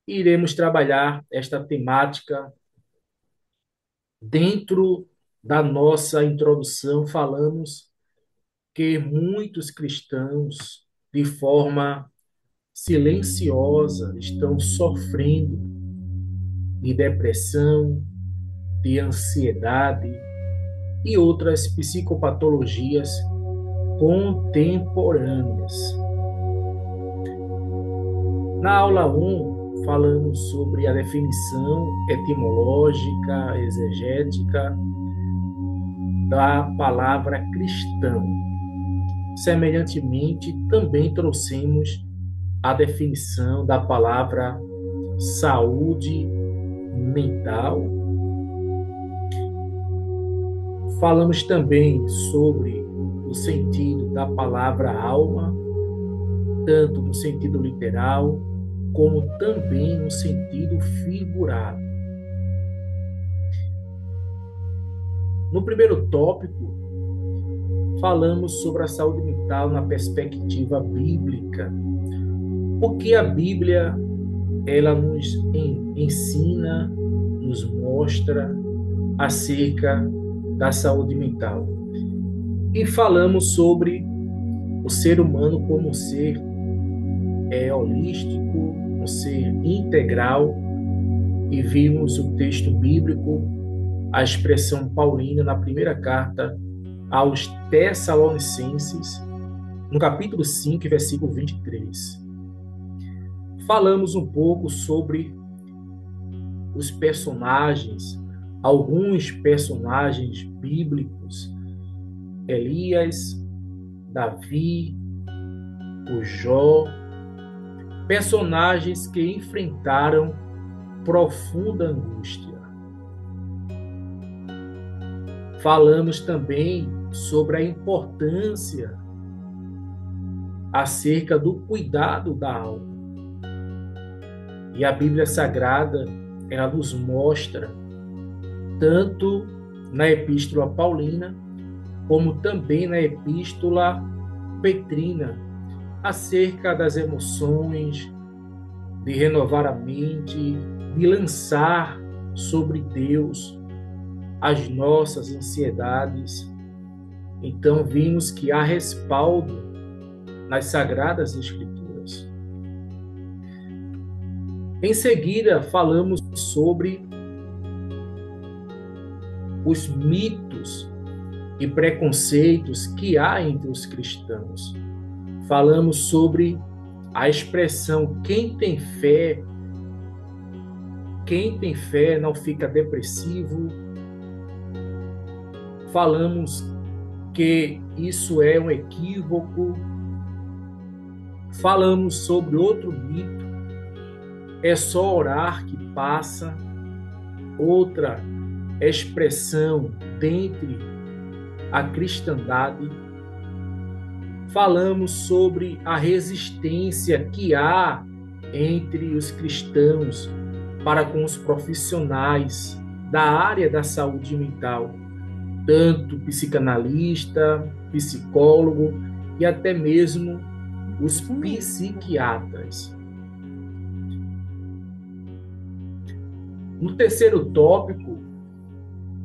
Iremos trabalhar esta temática dentro da nossa introdução. Falamos que muitos cristãos, de forma silenciosa, estão sofrendo de depressão, de ansiedade e outras psicopatologias contemporâneas. Na aula 1, falamos sobre a definição etimológica, exegética da palavra cristão. Semelhantemente, também trouxemos a definição da palavra saúde mental. Falamos também sobre o sentido da palavra alma, tanto no sentido literal, como também no sentido figurado. No primeiro tópico, falamos sobre a saúde mental na perspectiva bíblica. O que a Bíblia ela nos ensina, nos mostra acerca da saúde mental. E falamos sobre o ser humano como um ser holístico, um ser integral, e vimos o texto bíblico, a expressão paulina na primeira carta aos Tessalonicenses, no capítulo 5, versículo 23. Falamos um pouco sobre os personagens, alguns personagens bíblicos, Elias, Davi, o Jó, personagens que enfrentaram profunda angústia. Falamos também sobre a importância acerca do cuidado da alma. E a Bíblia Sagrada, ela nos mostra, tanto na Epístola Paulina, como também na Epístola Petrina, acerca das emoções, de renovar a mente, de lançar sobre Deus as nossas ansiedades. Então vimos que há respaldo nas Sagradas Escrituras. Em seguida, falamos sobre os mitos e preconceitos que há entre os cristãos. Falamos sobre a expressão quem tem fé não fica depressivo. Falamos que isso é um equívoco. Falamos sobre outro mito, é só orar que passa. Outra expressão dentre a cristandade. Falamos sobre a resistência que há entre os cristãos para com os profissionais da área da saúde mental, tanto psicanalista, psicólogo e até mesmo os psiquiatras. No terceiro tópico,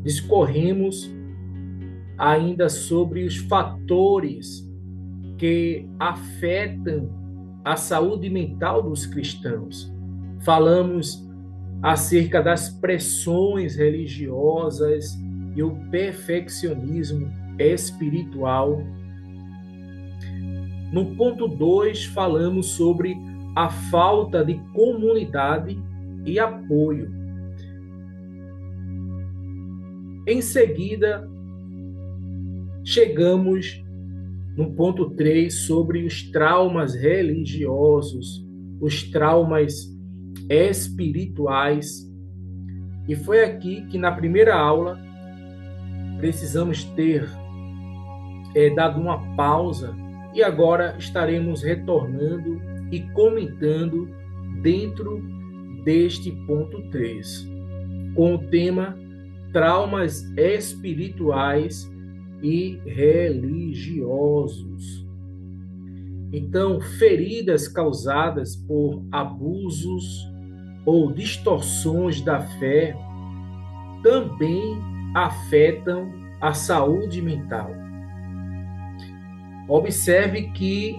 discorremos ainda sobre os fatores que afetam a saúde mental dos cristãos. Falamos acerca das pressões religiosas e o perfeccionismo espiritual. No ponto 2, falamos sobre a falta de comunidade e apoio. Em seguida, chegamos no ponto 3 sobre os traumas religiosos, os traumas espirituais. E foi aqui que na primeira aula precisamos ter dado uma pausa e agora estaremos retornando e comentando dentro deste ponto 3, com o tema traumas espirituais e religiosos. Então, feridas causadas por abusos ou distorções da fé também afetam a saúde mental. Observe que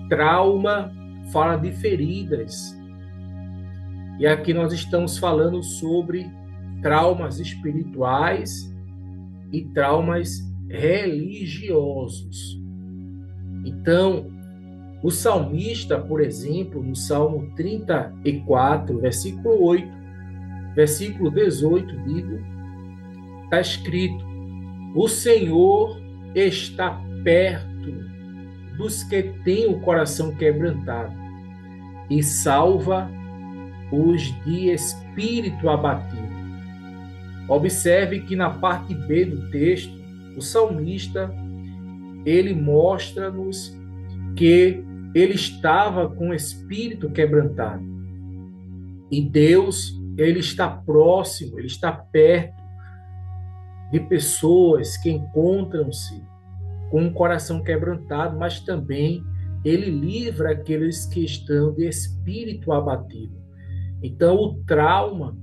trauma fala de feridas. E aqui nós estamos falando sobre traumas espirituais e traumas religiosos. Então, o salmista, por exemplo, no Salmo 34, versículo 8, versículo 18, está escrito: o Senhor está perto dos que têm o coração quebrantado e salva os de espírito abatido. Observe que na parte B do texto, o salmista, ele mostra-nos que ele estava com o espírito quebrantado. E Deus, ele está próximo, ele está perto de pessoas que encontram-se com o coração quebrantado, mas também ele livra aqueles que estão de espírito abatido. Então, o trauma,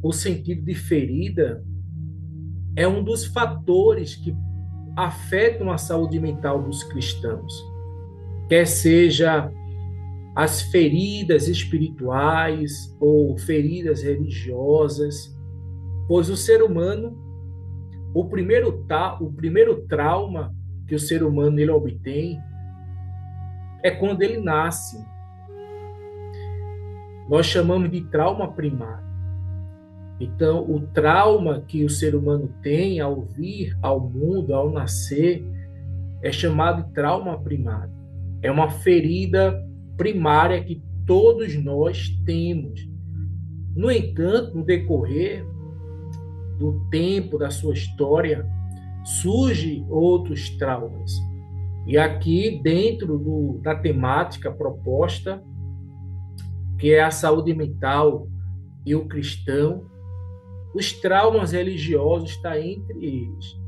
o sentido de ferida, é um dos fatores que afetam a saúde mental dos cristãos. Quer seja as feridas espirituais ou feridas religiosas, pois o ser humano, o primeiro trauma que o ser humano ele obtém é quando ele nasce. Nós chamamos de trauma primário. Então, o trauma que o ser humano tem ao vir ao mundo, ao nascer, é chamado de trauma primário. É uma ferida primária que todos nós temos. No entanto, no decorrer do tempo, da sua história, surgem outros traumas. E aqui, dentro da temática proposta, que é a saúde mental e o cristão, os traumas religiosos estão entre eles.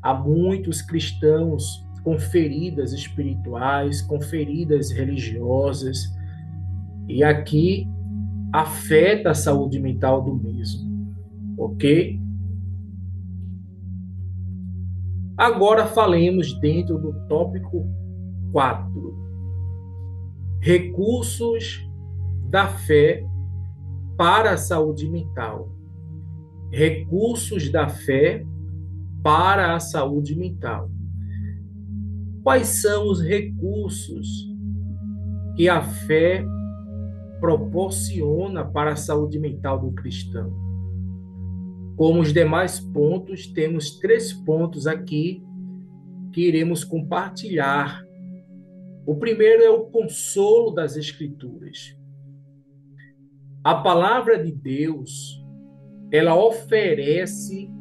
Há muitos cristãos com feridas espirituais, com feridas religiosas, e aqui afeta a saúde mental do mesmo, ok? Agora falemos dentro do tópico 4, recursos da fé para a saúde mental. Recursos da fé para a saúde mental. Quais são os recursos que a fé proporciona para a saúde mental do cristão? Como os demais pontos, temos 3 pontos aqui que iremos compartilhar. O primeiro é o consolo das Escrituras. A palavra de Deus, ela oferece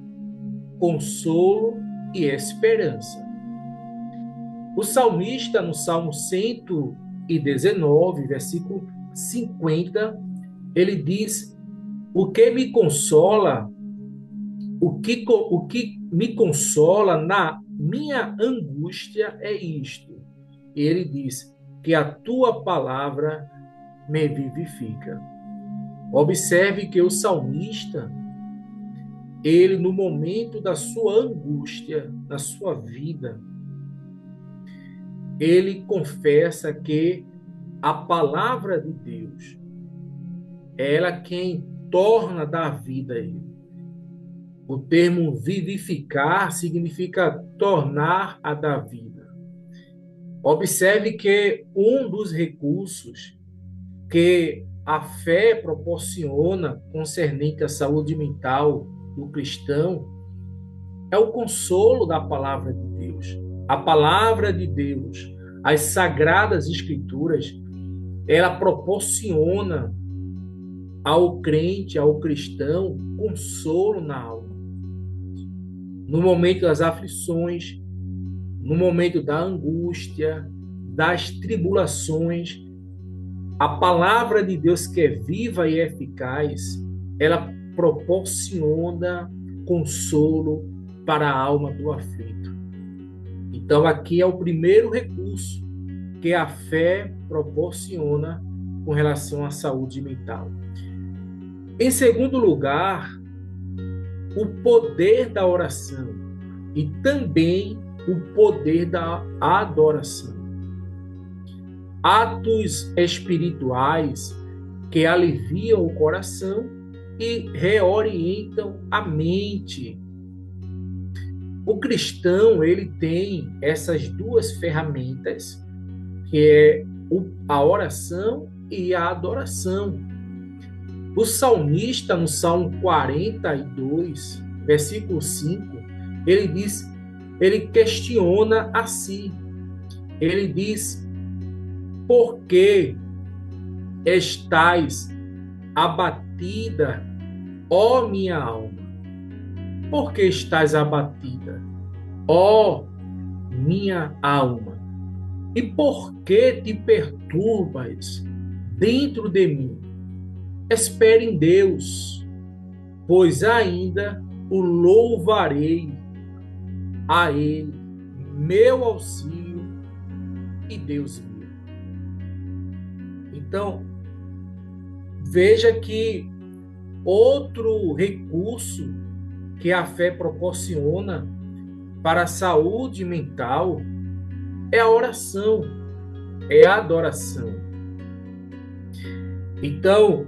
consolo e esperança. O salmista, no Salmo 119, versículo 50, ele diz: o que me consola na minha angústia é isto. E ele diz que a tua palavra me vivifica. Observe que o salmista, ele, no momento da sua angústia, na sua vida, ele confessa que a palavra de Deus, ela é quem torna dar vida a ele. O termo vivificar significa tornar a dar vida. Observe que um dos recursos que a fé proporciona concernente à saúde mental do cristão é o consolo da palavra de Deus. A palavra de Deus, as sagradas escrituras, ela proporciona ao crente, ao cristão, consolo na alma. No momento das aflições, no momento da angústia, das tribulações, a palavra de Deus, que é viva e eficaz, ela proporciona consolo para a alma do aflito. Então, aqui é o primeiro recurso que a fé proporciona com relação à saúde mental. Em segundo lugar, o poder da oração e também o poder da adoração. Atos espirituais que aliviam o coração e reorientam a mente. O cristão, ele tem essas duas ferramentas, que é a oração e a adoração. O salmista, no Salmo 42, versículo 5, ele questiona a si. Ele diz: por que estás abatida, ó minha alma? Por que estás abatida, ó minha alma? E por que te perturbas dentro de mim? Espere em Deus, pois ainda o louvarei a Ele, meu auxílio e Deus meu. Então, veja que outro recurso que a fé proporciona para a saúde mental é a oração, é a adoração. Então,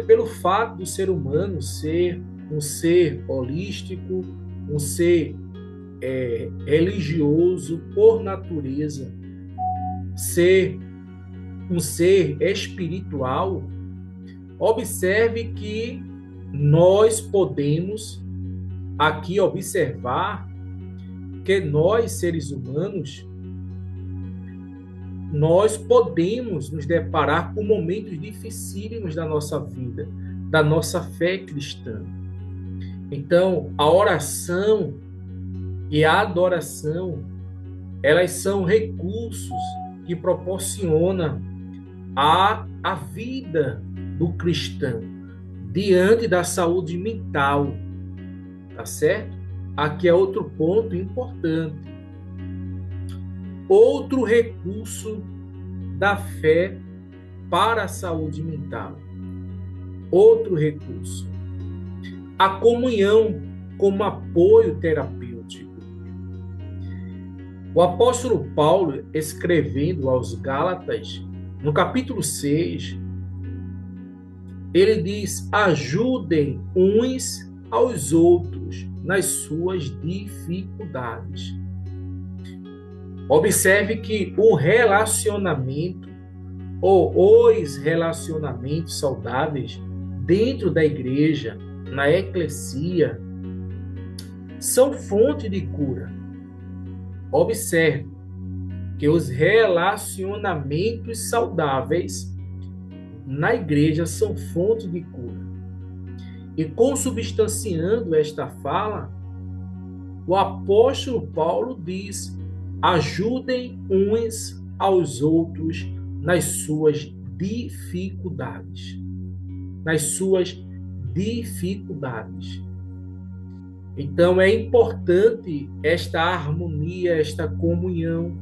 pelo fato do ser humano ser um ser holístico, um ser religioso por natureza, ser um ser espiritual, observe que nós podemos aqui observar que nós, seres humanos, nós podemos nos deparar com momentos dificílimos da nossa vida, da nossa fé cristã. Então, a oração e a adoração, elas são recursos que proporcionam a vida do cristão diante da saúde mental, tá certo? Aqui é outro ponto importante. Outro recurso da fé para a saúde mental. Outro recurso. A comunhão como apoio terapêutico. O apóstolo Paulo, escrevendo aos Gálatas, no capítulo 6, ele diz: ajudem uns aos outros nas suas dificuldades. Observe que o relacionamento ou os relacionamentos saudáveis dentro da igreja, na eclesia, são fonte de cura. Observe que os relacionamentos saudáveis na igreja são fonte de cura. E consubstanciando esta fala, o apóstolo Paulo diz: ajudem uns aos outros nas suas dificuldades. Nas suas dificuldades. Então, é importante esta harmonia, esta comunhão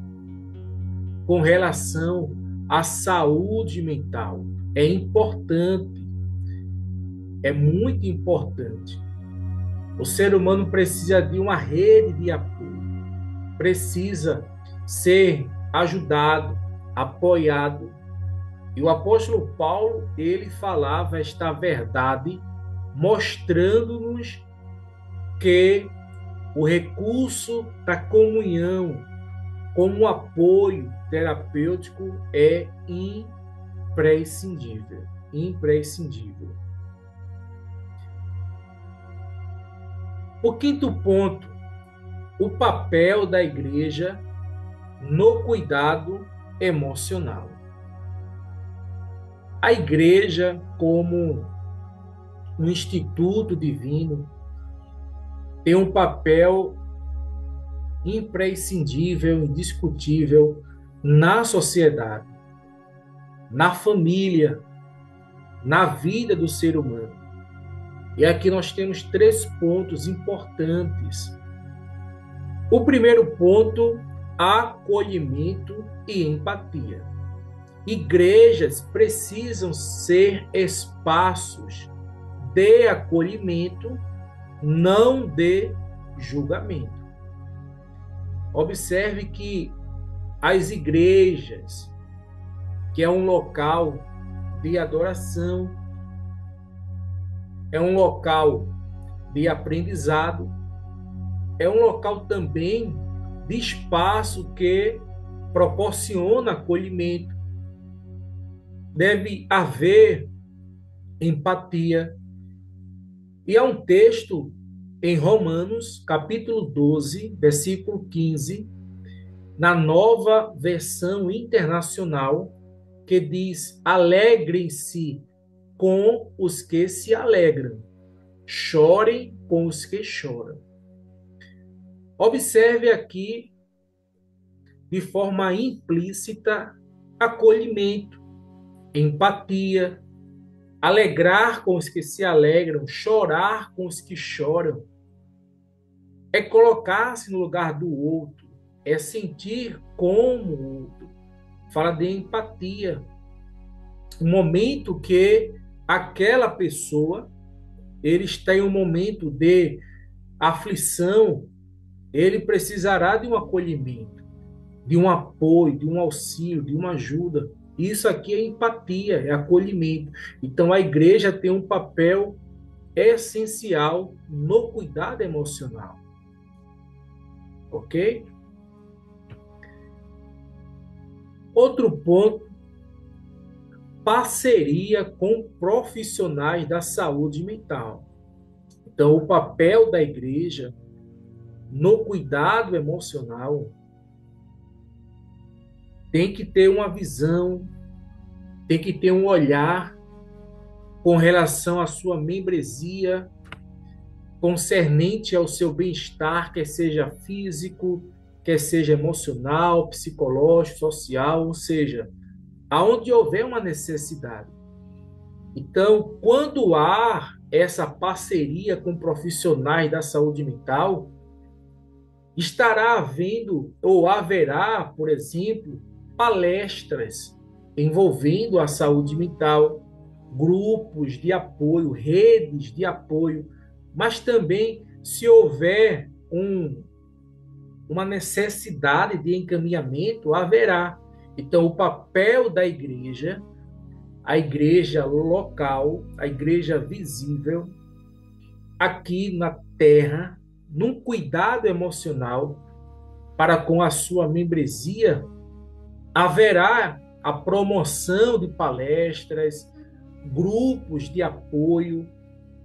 com relação à saúde mental. É importante, é muito importante. O ser humano precisa de uma rede de apoio, precisa ser ajudado, apoiado. E o apóstolo Paulo, ele falava esta verdade, mostrando-nos que o recurso da comunhão como apoio terapêutico é imprescindível. Imprescindível. O quinto ponto, o papel da igreja no cuidado emocional. A igreja, como um instituto divino, tem um papel imprescindível, indiscutível na sociedade, na família, na vida do ser humano. E aqui nós temos 3 pontos importantes O primeiro ponto, acolhimento e empatia. Igrejas precisam ser espaços de acolhimento, não de julgamento. Observe que as igrejas, que é um local de adoração, é um local de aprendizado, é um local também de espaço que proporciona acolhimento. Deve haver empatia. E há um texto em Romanos, capítulo 12, versículo 15, na Nova Versão Internacional, que diz: alegrem-se com os que se alegram, chorem com os que choram. Observe aqui, de forma implícita, acolhimento, empatia, alegrar com os que se alegram, chorar com os que choram. É colocar-se no lugar do outro, é sentir como o outro. Fala de empatia. Um momento que aquela pessoa, ele está em um momento de aflição, ele precisará de um acolhimento, de um apoio, de um auxílio, de uma ajuda. Isso aqui é empatia, é acolhimento. Então a igreja tem um papel essencial no cuidado emocional. Ok? Outro ponto, parceria com profissionais da saúde mental. Então, o papel da igreja no cuidado emocional tem que ter uma visão, tem que ter um olhar com relação à sua membresia, concernente ao seu bem-estar, quer seja físico, quer seja emocional, psicológico, social, ou seja, aonde houver uma necessidade. Então, quando há essa parceria com profissionais da saúde mental, estará havendo ou haverá, por exemplo, palestras envolvendo a saúde mental, grupos de apoio, redes de apoio, mas também, se houver uma necessidade de encaminhamento, haverá. Então, o papel da igreja, a igreja local, a igreja visível, aqui na terra, num cuidado emocional para com a sua membresia, haverá a promoção de palestras, grupos de apoio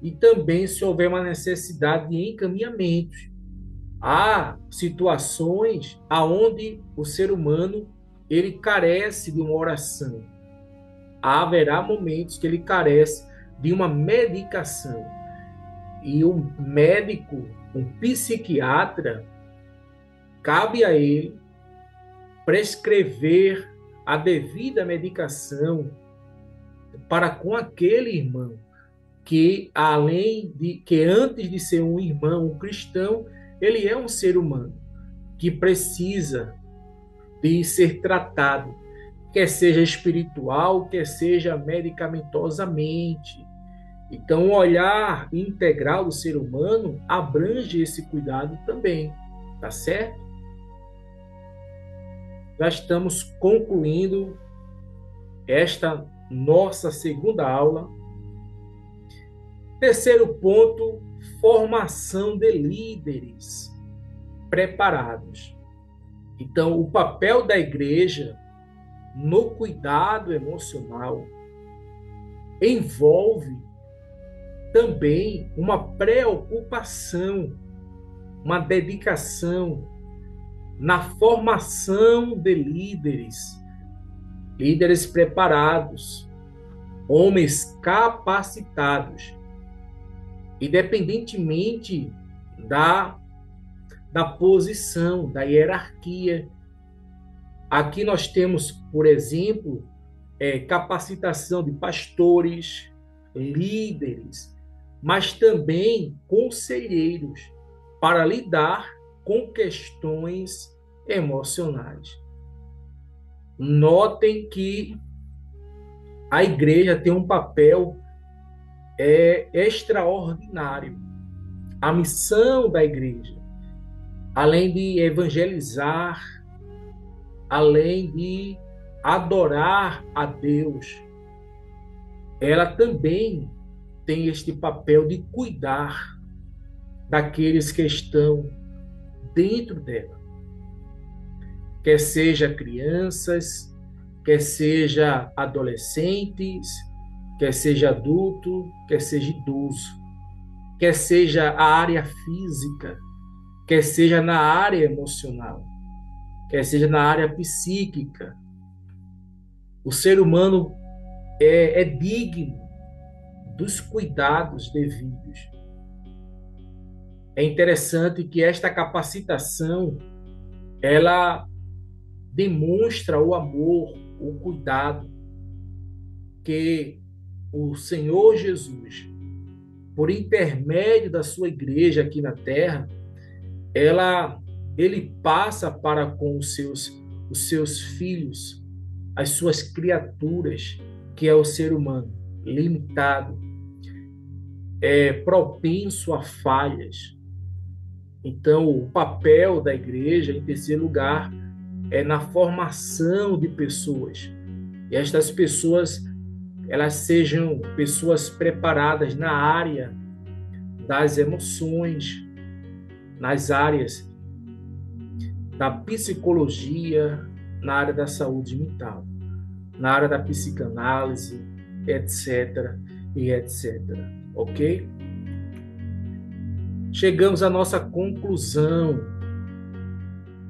e também, se houver uma necessidade de encaminhamentos. Há situações aonde o ser humano ele carece de uma oração. Haverá momentos que ele carece de uma medicação. E o médico, um psiquiatra, cabe a ele prescrever a devida medicação para com aquele irmão que, antes de ser um irmão, um cristão, ele é um ser humano que precisa de ser tratado, quer seja espiritual, quer seja medicamentosamente. Então, o olhar integral do ser humano abrange esse cuidado também, tá certo? Já estamos concluindo esta nossa segunda aula. Terceiro ponto, formação de líderes preparados. Então, o papel da igreja no cuidado emocional envolve também uma preocupação, uma dedicação na formação de líderes preparados, homens capacitados, independentemente da posição, da hierarquia. Aqui nós temos, por exemplo, capacitação de pastores, líderes, mas também conselheiros para lidar com questões emocionais. Notem que a igreja tem um papel extraordinário. A missão da igreja, além de evangelizar, além de adorar a Deus, ela também tem este papel de cuidar daqueles que estão dentro dela. Quer seja crianças, quer seja adolescentes, quer seja adulto, quer seja idoso, quer seja a área física, quer seja na área emocional, quer seja na área psíquica. O ser humano é digno dos cuidados devidos. É interessante que esta capacitação, ela demonstra o amor, o cuidado que o Senhor Jesus, por intermédio da sua igreja aqui na terra, ele passa para com os seus filhos, as suas criaturas, que é o ser humano, limitado, propenso a falhas. Então, o papel da igreja, em terceiro lugar, é na formação de pessoas. E estas pessoas, elas sejam pessoas preparadas na área das emoções, nas áreas da psicologia, na área da saúde mental, na área da psicanálise, etc. e etc. Ok? Chegamos à nossa conclusão.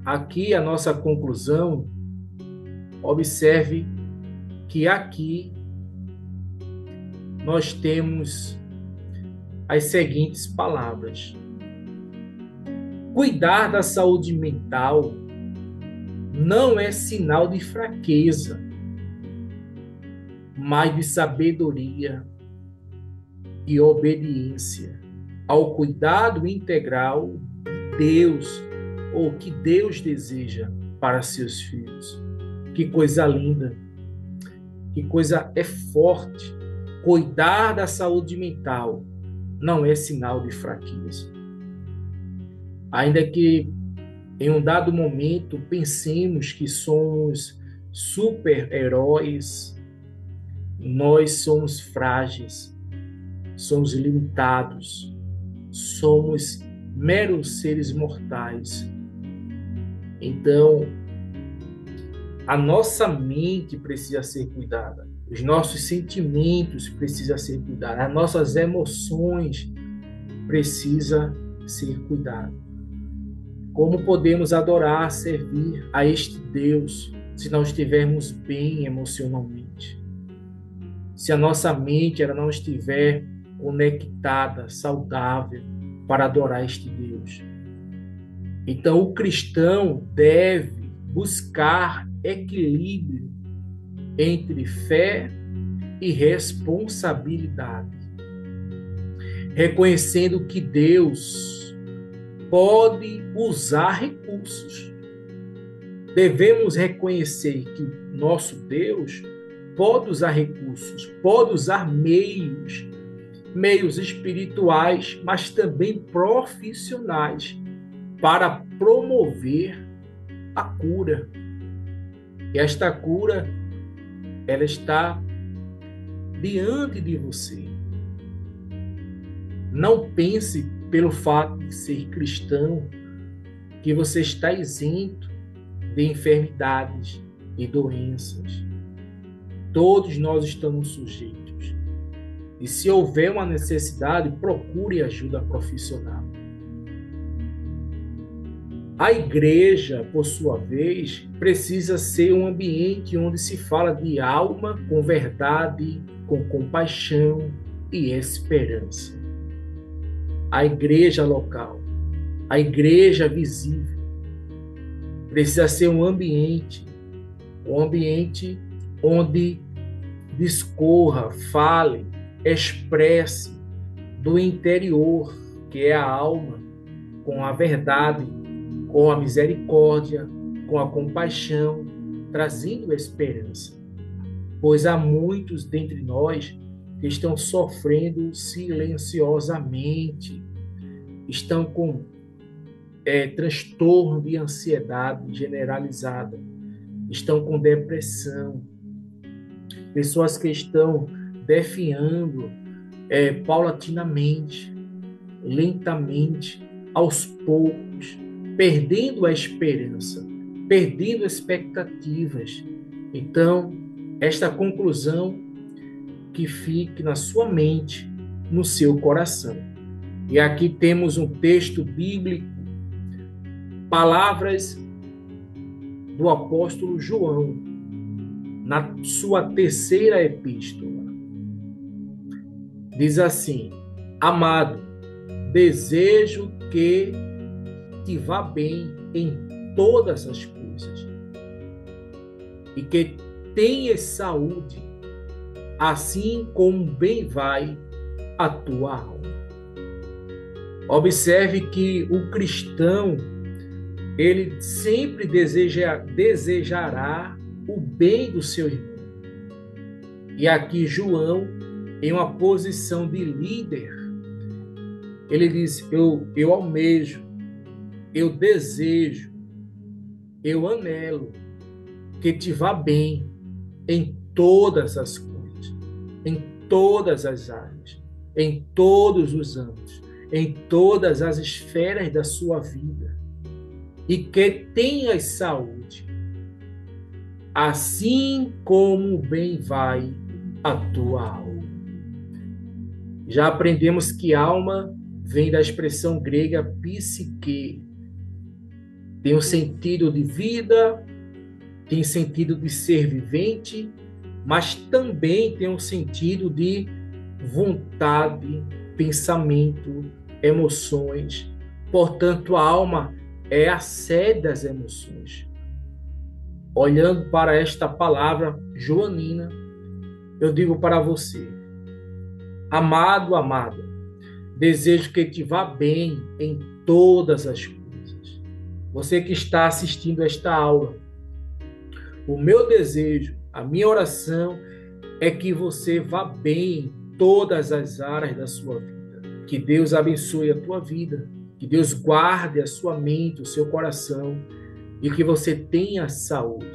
Aqui a nossa conclusão, observe que aqui nós temos as seguintes palavras: cuidar da saúde mental não é sinal de fraqueza, mas de sabedoria e obediência ao cuidado integral de Deus, ou que Deus deseja para seus filhos. Que coisa linda, que coisa forte. Cuidar da saúde mental não é sinal de fraqueza. Ainda que em um dado momento pensemos que somos super-heróis, nós somos frágeis, somos limitados, somos meros seres mortais. Então, a nossa mente precisa ser cuidada, os nossos sentimentos precisam ser cuidados, as nossas emoções precisam ser cuidadas. Como podemos adorar, servir a este Deus se não estivermos bem emocionalmente? Se a nossa mente ela não estiver conectada, saudável para adorar este Deus. Então o cristão deve buscar equilíbrio entre fé e responsabilidade, reconhecendo que Deus pode usar recursos. Devemos reconhecer que nosso Deus pode usar recursos, pode usar meios espirituais, mas também profissionais, para promover a cura. E esta cura, ela está diante de você. Não pense, pelo fato de ser cristão, que você está isento de enfermidades e doenças. Todos nós estamos sujeitos. E se houver uma necessidade, procure ajuda profissional. A igreja, por sua vez, precisa ser um ambiente onde se fala de alma com verdade, com compaixão e esperança. A igreja local, a igreja visível, precisa ser um ambiente onde discorra, fale, expresse do interior, que é a alma, com a verdade com a misericórdia, com a compaixão, trazendo esperança. Pois há muitos dentre nós que estão sofrendo silenciosamente, estão com transtorno de ansiedade generalizada, estão com depressão, pessoas que estão definhando paulatinamente, lentamente, aos poucos, perdendo a esperança, perdendo expectativas. Então, esta conclusão que fique na sua mente, no seu coração. E aqui temos um texto bíblico, palavras do apóstolo João, na sua terceira epístola. Diz assim: amado, desejo que te vá bem em todas as coisas e que tenhas saúde, assim como bem vai a tua alma. Observe que o cristão, ele sempre desejará o bem do seu irmão. E aqui João, em uma posição de líder, ele diz: eu almejo, eu desejo, eu anelo que te vá bem em todas as coisas, em todas as áreas, em todos os âmbitos, em todas as esferas da sua vida, e que tenhas saúde, assim como bem vai a tua alma. Já aprendemos que alma vem da expressão grega psique, tem um sentido de vida, tem sentido de ser vivente, mas também tem um sentido de vontade, pensamento, emoções. Portanto, a alma é a sede das emoções. Olhando para esta palavra joanina, eu digo para você: amado, amada, desejo que te vá bem em todas as coisas. Você que está assistindo esta aula, o meu desejo, a minha oração é que você vá bem em todas as áreas da sua vida. Que Deus abençoe a tua vida, que Deus guarde a sua mente, o seu coração, e que você tenha saúde,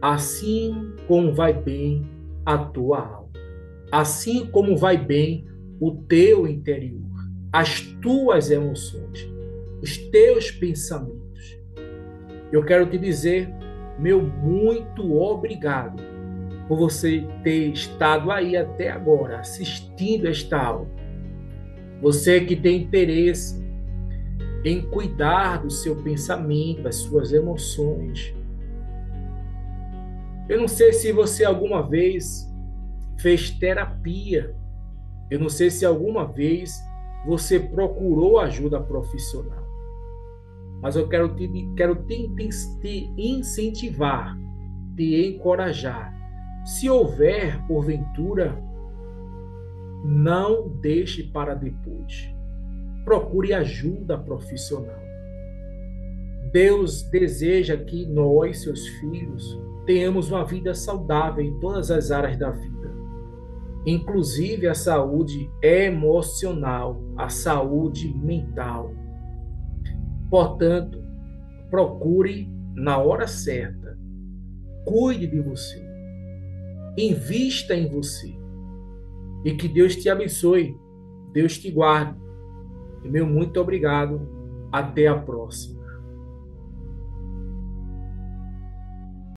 assim como vai bem a tua alma, assim como vai bem o teu interior, as tuas emoções, os teus pensamentos. Eu quero te dizer, meu muito obrigado por você ter estado aí até agora, assistindo esta aula. Você que tem interesse em cuidar do seu pensamento, das suas emoções. Eu não sei se você alguma vez fez terapia. Eu não sei se alguma vez você procurou ajuda profissional. Mas eu quero te incentivar, te encorajar. Se houver, porventura, não deixe para depois. Procure ajuda profissional. Deus deseja que nós, seus filhos, tenhamos uma vida saudável em todas as áreas da vida, inclusive a saúde emocional, a saúde mental. Portanto, procure na hora certa, cuide de você, invista em você, e que Deus te abençoe, Deus te guarde. E meu muito obrigado, até a próxima.